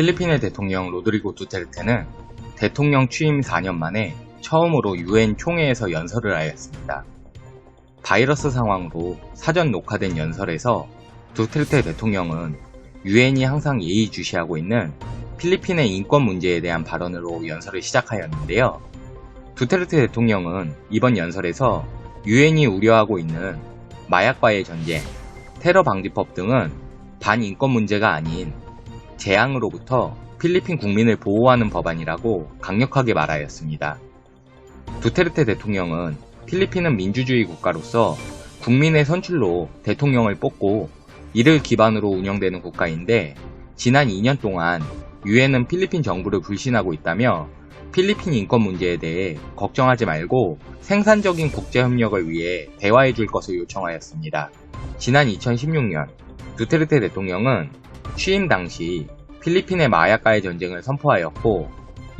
필리핀의 대통령 로드리고 두테르테는 대통령 취임 4년 만에 처음으로 UN 총회에서 연설을 하였습니다. 바이러스 상황으로 사전 녹화된 연설에서 두테르테 대통령은 UN이 항상 예의주시하고 있는 필리핀의 인권 문제에 대한 발언으로 연설을 시작하였는데요. 두테르테 대통령은 이번 연설에서 UN이 우려하고 있는 마약과의 전쟁, 테러 방지법 등은 반인권 문제가 아닌 재앙으로부터 필리핀 국민을 보호하는 법안이라고 강력하게 말하였습니다. 두테르테 대통령은 필리핀은 민주주의 국가로서 국민의 선출로 대통령을 뽑고 이를 기반으로 운영되는 국가인데 지난 2년 동안 UN은 필리핀 정부를 불신하고 있다며 필리핀 인권 문제에 대해 걱정하지 말고 생산적인 국제협력을 위해 대화해 줄 것을 요청하였습니다. 지난 2016년 두테르테 대통령은 취임 당시 필리핀의 마약과의 전쟁을 선포하였고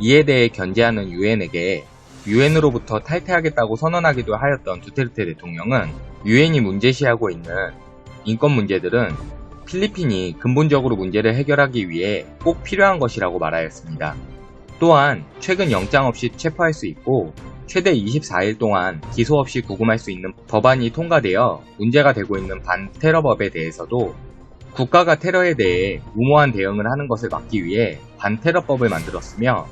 이에 대해 견제하는 UN에게 UN으로부터 탈퇴하겠다고 선언하기도 하였던 두테르테 대통령은 UN이 문제시하고 있는 인권 문제들은 필리핀이 근본적으로 문제를 해결하기 위해 꼭 필요한 것이라고 말하였습니다. 또한 최근 영장 없이 체포할 수 있고 최대 24일 동안 기소 없이 구금할 수 있는 법안이 통과되어 문제가 되고 있는 반테러법에 대해서도 국가가 테러에 대해 무모한 대응을 하는 것을 막기 위해 반테러법을 만들었으며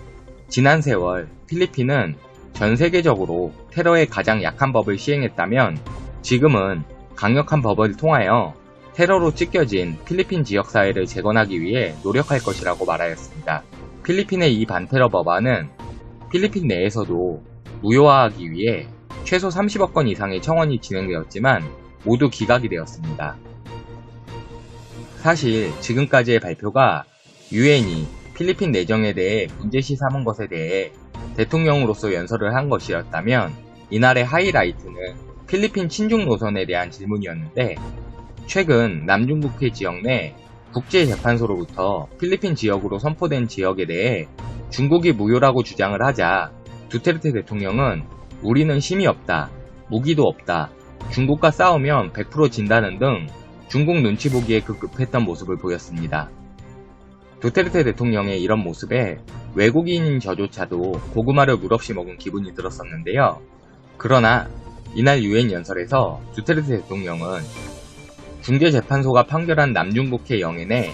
지난 세월 필리핀은 전 세계적으로 테러에 가장 약한 법을 시행했다면 지금은 강력한 법을 통하여 테러로 찢겨진 필리핀 지역사회를 재건하기 위해 노력할 것이라고 말하였습니다. 필리핀의 이 반테러 법안은 필리핀 내에서도 무효화하기 위해 최소 30억 건 이상의 청원이 진행되었지만 모두 기각이 되었습니다. 사실 지금까지의 발표가 UN이 필리핀 내정에 대해 문제시 삼은 것에 대해 대통령으로서 연설을 한 것이었다면 이날의 하이라이트는 필리핀 친중 노선에 대한 질문이었는데 최근 남중국해 지역 내 국제재판소로부터 필리핀 지역으로 선포된 지역에 대해 중국이 무효라고 주장을 하자 두테르테 대통령은 우리는 힘이 없다, 무기도 없다, 중국과 싸우면 100% 진다는 등 중국 눈치 보기에 급급했던 모습을 보였습니다. 두테르테 대통령의 이런 모습에 외국인인 저조차도 고구마를 물없이 먹은 기분이 들었었는데요. 그러나 이날 UN 연설에서 두테르테 대통령은 중재재판소가 판결한 남중국해 영해 내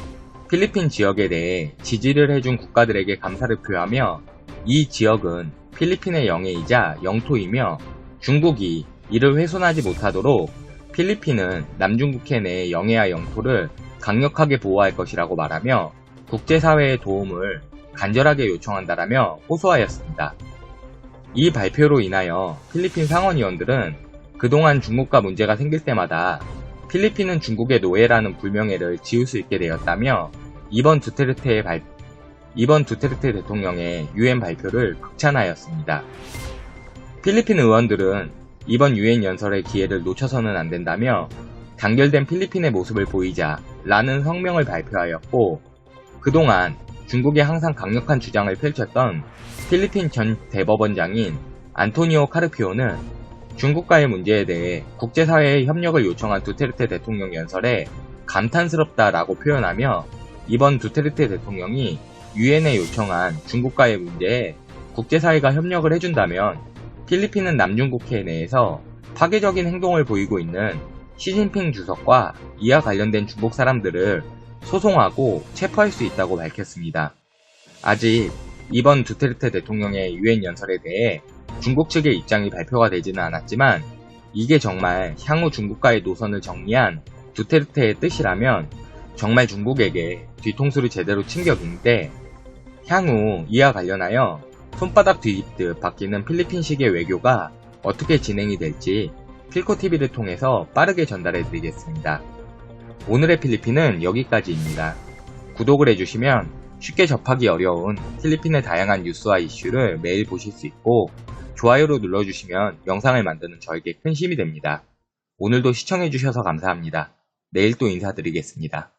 필리핀 지역에 대해 지지를 해준 국가들에게 감사를 표하며 이 지역은 필리핀의 영해이자 영토이며 중국이 이를 훼손하지 못하도록 필리핀은 남중국해 내의 영해와 영토를 강력하게 보호할 것이라고 말하며 국제사회의 도움을 간절하게 요청한다라며 호소하였습니다. 이 발표로 인하여 필리핀 상원의원들은 그동안 중국과 문제가 생길 때마다 필리핀은 중국의 노예라는 불명예를 지울 수 있게 되었다며 이번 두테르테 대통령의 UN 발표를 극찬하였습니다. 필리핀 의원들은 이번 UN 연설의 기회를 놓쳐서는 안 된다며 단결된 필리핀의 모습을 보이자 라는 성명을 발표하였고 그동안 중국에 항상 강력한 주장을 펼쳤던 필리핀 전 대법원장인 안토니오 카르피오는 중국과의 문제에 대해 국제사회의 협력을 요청한 두테르테 대통령 연설에 감탄스럽다라고 표현하며 이번 두테르테 대통령이 UN에 요청한 중국과의 문제에 국제사회가 협력을 해준다면 필리핀은 남중국해 내에서 파괴적인 행동을 보이고 있는 시진핑 주석과 이와 관련된 중국 사람들을 소송하고 체포할 수 있다고 밝혔습니다. 아직 이번 두테르테 대통령의 UN 연설에 대해 중국 측의 입장이 발표가 되지는 않았지만 이게 정말 향후 중국과의 노선을 정리한 두테르테의 뜻이라면 정말 중국에게 뒤통수를 제대로 친 격인데 향후 이와 관련하여 손바닥 뒤집듯 바뀌는 필리핀식의 외교가 어떻게 진행이 될지 필코TV를 통해서 빠르게 전달해드리겠습니다. 오늘의 필리핀은 여기까지입니다. 구독을 해주시면 쉽게 접하기 어려운 필리핀의 다양한 뉴스와 이슈를 매일 보실 수 있고 좋아요로 눌러주시면 영상을 만드는 저에게 큰 힘이 됩니다. 오늘도 시청해주셔서 감사합니다. 내일 또 인사드리겠습니다.